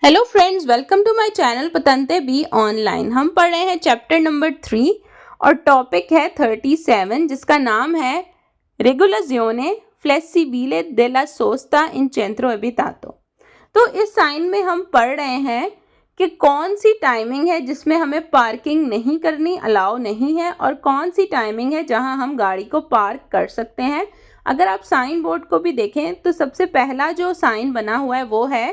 Hello friends, welcome to my channel पतंते be online. हम पढ़ रहे हैं चैप्टर नंबर 3 और टॉपिक है 37 जिसका नाम है रेगुलाzione flessibile della sosta in centro abitato। तो इस साइन में हम पढ़ रहे हैं कि कौन सी टाइमिंग है जिसमें हमें पार्किंग नहीं करनी, अलाउ नहीं है, और कौन सी टाइमिंग है जहां हम गाड़ी को पार्क कर सकते हैं। अगर आप साइन बोर्ड को भी देखें तो सबसे पहला जो साइन बना हुआ है वो है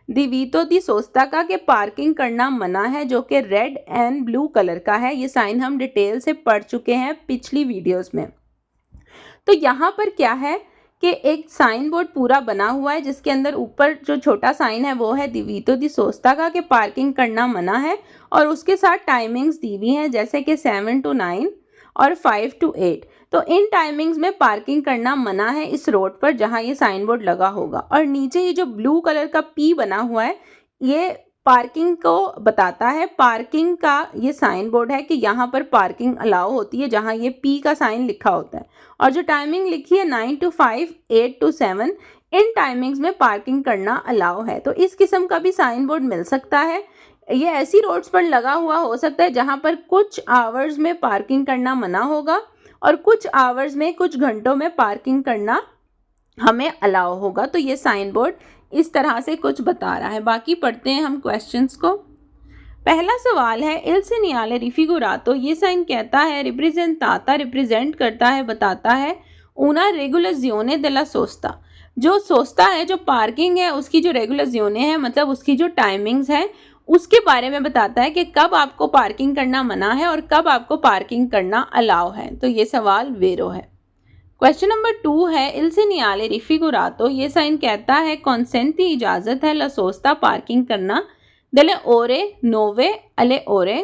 दिवीतो दी सोस्ता का कि पार्किंग करना मना है, जो कि रेड एंड ब्लू कलर का है। ये साइन हम डिटेल से पढ़ चुके हैं पिछली वीडियोस में। तो यहाँ पर क्या है कि एक साइन बोर्ड पूरा बना हुआ है जिसके अंदर ऊपर जो छोटा साइन है वो है दिवीतो दी सोस्ता का कि पार्किंग करना मना है, और उसके साथ टाइमिंग्स दी हुई हैं जैसे कि 7 to 9 और 5 to 8। तो इन टाइमिंग्स में पार्किंग करना मना है इस रोड पर जहां ये साइन बोर्ड लगा होगा। और नीचे ये जो ब्लू कलर का पी बना हुआ है ये पार्किंग को बताता है। पार्किंग का ये साइन बोर्ड है कि यहाँ पर पार्किंग अलाउ होती है जहाँ ये पी का साइन लिखा होता है। और जो टाइमिंग लिखी है 9 to 5, 8 to 7, इन टाइमिंग्स में पार्किंग करना अलाउ है। तो इस किस्म का भी साइन बोर्ड मिल सकता है। ये ऐसी रोड्स पर लगा हुआ हो सकता है जहाँ पर कुछ आवर्स में पार्किंग करना मना होगा और कुछ आवर्स में, कुछ घंटों में पार्किंग करना हमें अलाउ होगा। तो ये साइन बोर्ड इस तरह से कुछ बता रहा है। बाकी पढ़ते हैं हम क्वेश्चंस को। पहला सवाल है इल सेgnale raffigurato। ये साइन कहता है रिप्रेजेंटाता, रिप्रेजेंट करता है, बताता है una regolazione della sosta। जो सोस्ता है, जो पार्किंग है, उसकी जो रेगुलाzione है मतलब उसकी जो टाइमिंग्स है उसके बारे में बताता है कि कब आपको पार्किंग करना मना है और कब आपको पार्किंग करना अलाउ है। तो ये सवाल वेरो है। क्वेश्चन नंबर 2 है इल segnale raffigurato। ये साइन कहता है कॉन्सेंटी, इजाज़त है, ला सोस्ता, पार्किंग करना, delle ore 9 alle ore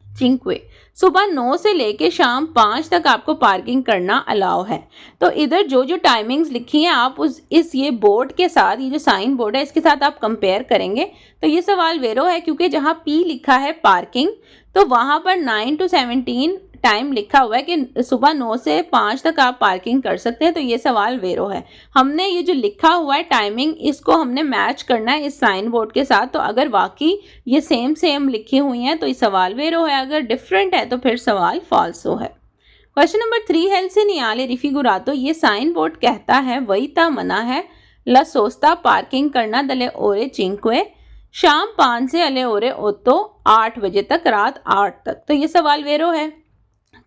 5। सुबह 9 से लेके शाम 5 तक आपको पार्किंग करना अलाउ है। तो इधर जो जो टाइमिंग्स लिखी हैं आप इस ये बोर्ड के साथ, ये जो साइन बोर्ड है इसके साथ आप कंपेयर करेंगे तो ये सवाल वेरो है, क्योंकि जहाँ पी लिखा है पार्किंग तो वहाँ पर 9 to 17 टाइम लिखा हुआ है कि सुबह 9 से 5 तक आप पार्किंग कर सकते हैं। तो ये सवाल वेरो है। हमने ये जो लिखा हुआ है टाइमिंग इसको हमने मैच करना है इस साइन बोर्ड के साथ। तो अगर वाकई ये सेम लिखी हुई हैं तो ये सवाल वेरो है, अगर डिफरेंट है तो फिर सवाल फॉल्सो है। क्वेश्चन नंबर 3 है इल segnale raffigurato। ये साइन बोर्ड कहता है वही ता मना है, ला सोस्ता, पार्किंग करना, delle ore 5, शाम 5 से alle ore 8, 8 बजे तक, रात 8 तक। तो ये सवाल वेरो है,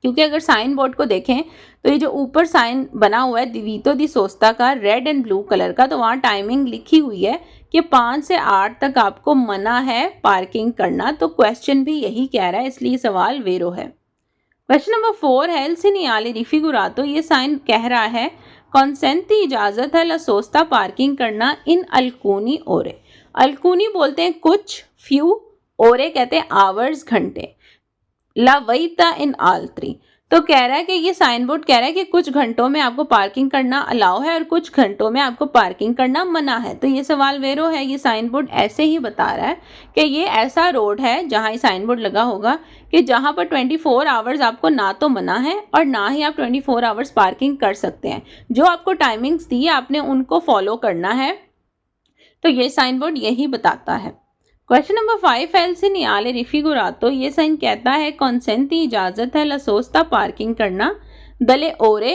क्योंकि अगर साइन बोर्ड को देखें तो ये जो ऊपर साइन बना हुआ है दिवीतो दी सोस्ता का, रेड एंड ब्लू कलर का, तो वहाँ टाइमिंग लिखी हुई है कि 5 से 8 तक आपको मना है पार्किंग करना। तो क्वेश्चन भी यही कह रहा है, इसलिए सवाल वेरो है। क्वेश्चन नंबर 4 है इल segnale raffigurato। ये साइन कह रहा है कॉन्सेंटी, इजाज़त है, ला सोस्ता, पार्किंग करना, इन alcuni ore। अल्कुनी बोलते हैं कुछ, फ्यू, ओरे कहते हैं आवर्स, घंटे, ला वईता इन आल्त्री। तो कह रहा है कि ये साइन बोर्ड कह रहा है कि कुछ घंटों में आपको पार्किंग करना अलाउ है और कुछ घंटों में आपको पार्किंग करना मना है। तो ये सवाल वेरो है। ये साइन बोर्ड ऐसे ही बता रहा है कि ये ऐसा रोड है जहाँ ये साइन बोर्ड लगा होगा कि जहाँ पर 24 आवर्स आपको ना तो मना है और ना ही आप 24 आवर्स पार्किंग कर सकते हैं। जो आपको टाइमिंग्स दी है आपने उनको फॉलो करना है। तो ये साइन बोर्ड यही बताता है। क्वेश्चन नंबर 5 है इल segnale raffigurato। ये साइन कहता है कॉन्सेंटी, इजाज़त है, ला सोस्ता, पार्किंग करना, delle ore,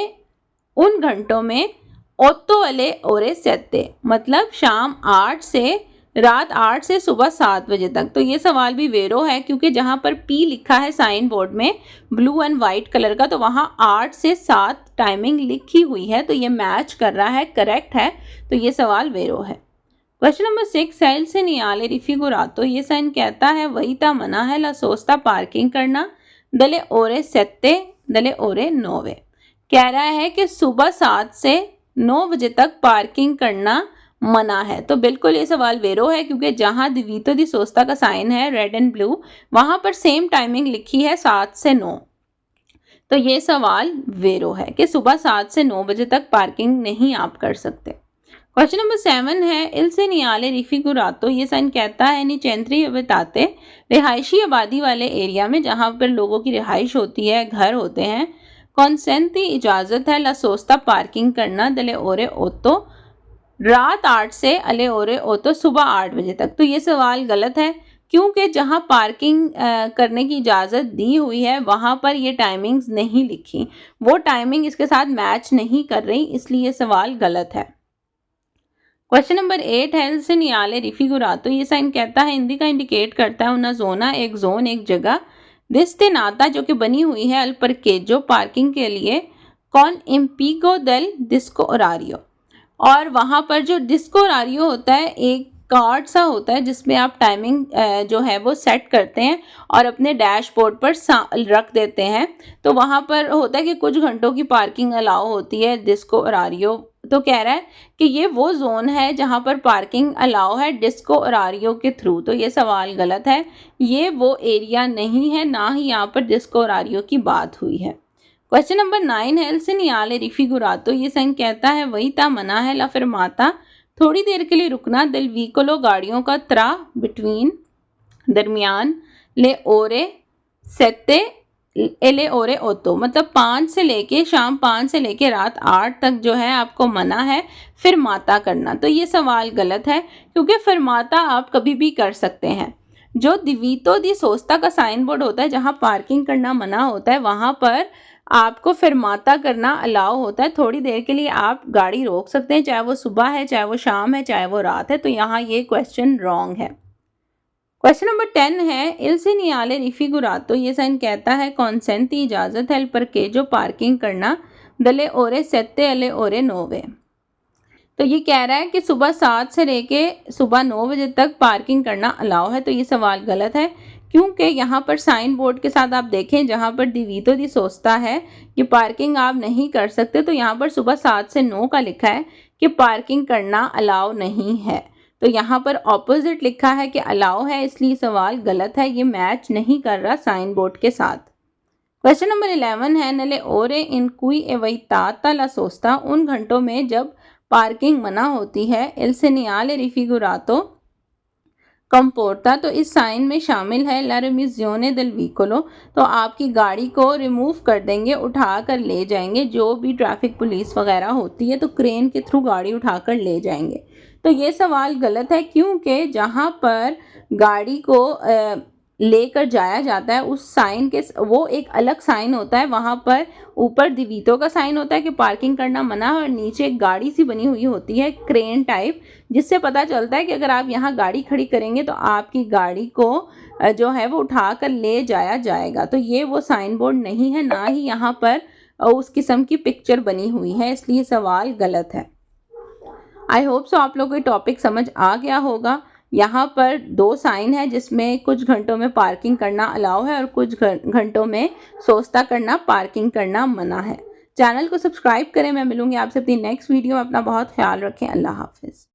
उन घंटों में, 8 alle ore 7, मतलब शाम 8 से रात 8 से सुबह 7 बजे तक। तो ये सवाल भी वेरो है, क्योंकि जहाँ पर पी लिखा है साइन बोर्ड में ब्लू एंड वाइट कलर का तो वहाँ 8 से 7 टाइमिंग लिखी हुई है। तो ये मैच कर रहा है, करेक्ट है। तो ये सवाल वेरो है। क्वेश्चन नंबर 6 है इल segnale raffigurato। ये साइन कहता है वही ता मना है, ला सोस्ता, पार्किंग करना, delle ore 7, delle ore 9। कह रहा है कि सुबह 7 से 9 बजे तक पार्किंग करना मना है। तो बिल्कुल ये सवाल वेरो है, क्योंकि जहां दिवीतो दी सोस्ता का साइन है रेड एंड ब्लू वहां पर सेम टाइमिंग लिखी है 7 से 9। तो ये सवाल वेरो है कि सुबह 7 से 9 बजे तक पार्किंग नहीं आप कर सकते। क्वेश्चन नंबर 7 है इल segnale raffigurato। ये साइन कहता है नी centri abitati, रिहायशी आबादी वाले एरिया में जहाँ पर लोगों की रिहाइश होती है, घर होते हैं, कॉन्सेंटी, इजाज़त है, ला सोस्ता, पार्किंग करना, delle ore 8, रात 8 से अले ओरे ओतो सुबह 8 बजे तक। तो ये सवाल गलत है क्योंकि जहाँ पार्किंग करने की इजाज़त दी हुई है वहाँ पर ये टाइमिंग्स नहीं लिखी, वो टाइमिंग इसके साथ मैच नहीं कर रही, इसलिए ये सवाल गलत है। क्वेश्चन नंबर 8 है सेनियाले रिफिगुरातो। ये साइन कहता है हिंदी का इंडिकेट करता है una zona, एक जोन एक जगह, destinata जो कि बनी हुई है, अल parcheggio पार्किंग के लिए, con impiego del disco orario और वहाँ पर जो डिस्को ओरारियो होता है एक कार्ड सा होता है जिसमें आप टाइमिंग जो है वो सेट करते हैं और अपने डैशबोर्ड पर रख देते हैं। तो वहाँ पर होता है कि कुछ घंटों की पार्किंग अलाउ होती है डिस्को ओरारियो। तो कह रहा है कि ये वो जोन है जहाँ पर पार्किंग अलाउ है डिस्को ओरारियो के थ्रू। तो ये सवाल गलत है, ये वो एरिया नहीं है, ना ही यहाँ पर डिस्को ओरारियो की बात हुई है। क्वेश्चन नंबर 9 है सेनियाले रिफिगुरातो। ये साइन कहता है वही था मना है ला फर्माता, थोड़ी देर के लिए रुकना, del vicolo गाड़ियों का, त्रा बिटवीन दरमियान, ले ओरे सेते एले ओरे ओतो मतलब 5 से लेके शाम 5 से लेके रात 8 तक जो है आपको मना है फरमाता करना। तो ये सवाल गलत है क्योंकि फरमाता आप कभी भी कर सकते हैं। जो दिवीतो दी सोस्ता का साइन बोर्ड होता है जहाँ पार्किंग करना मना होता है वहाँ पर आपको फरमाता करना अलाउ होता है। थोड़ी देर के लिए आप गाड़ी रोक सकते हैं, चाहे वो सुबह है, चाहे वो शाम है, चाहे वो रात है। तो यहाँ ये क्वेश्चन रॉन्ग है। क्वेश्चन नंबर 10 है इल सेनियाले रिफिगुरातो। ये साइन कहता है कॉन्सेंटी इजाज़त है पर के जो पार्किंग करना, दले ओरे सेते अले ओरे 9 तो ये कह रहा है कि सुबह 7 से लेके सुबह 9 बजे तक पार्किंग करना अलाउ है। तो ये सवाल गलत है क्योंकि यहाँ पर साइन बोर्ड के साथ आप देखें जहाँ पर दिवीतो दी सोचता है कि पार्किंग आप नहीं कर सकते, तो यहाँ पर सुबह 7 से 9 का लिखा है कि पार्किंग करना अलाउ नहीं है। तो यहाँ पर ऑपोजिट लिखा है कि अलाउ है, इसलिए सवाल गलत है, ये मैच नहीं कर रहा साइन बोर्ड के साथ। क्वेश्चन नंबर 11 है नले ओरे इन कुई एवैताता ला सोस्ता, उन घंटों में जब पार्किंग मना होती है, एल सेनियाले रिफिगुरातो कंपोर्टा। तो इस साइन में शामिल है ला रिमिजियोने देल विकोलो, तो आपकी गाड़ी को रिमूव कर देंगे, उठा कर ले जाएंगे। जो भी ट्रैफिक पुलिस वगैरह होती है तो क्रेन के थ्रू गाड़ी उठाकर ले जाएंगे। तो ये सवाल गलत है क्योंकि जहाँ पर गाड़ी को लेकर जाया जाता है उस साइन के वो एक अलग साइन होता है, वहाँ पर ऊपर दिवीतो का साइन होता है कि पार्किंग करना मना है और नीचे एक गाड़ी सी बनी हुई होती है क्रेन टाइप, जिससे पता चलता है कि अगर आप यहाँ गाड़ी खड़ी करेंगे तो आपकी गाड़ी को जो है वो उठा कर ले जाया जाएगा। तो ये वो साइन बोर्ड नहीं है, ना ही यहाँ पर उस किस्म की पिक्चर बनी हुई है, इसलिए सवाल गलत है। आई होप सो आप लोगों को टॉपिक समझ आ गया होगा। यहाँ पर 2 साइन है जिसमें कुछ घंटों में पार्किंग करना अलाउ है और कुछ घंटों में सोचता करना पार्किंग करना मना है। चैनल को सब्सक्राइब करें। मैं मिलूंगी आपसे अपनी नेक्स्ट वीडियो में। अपना बहुत ख्याल रखें। अल्लाह हाफिज़।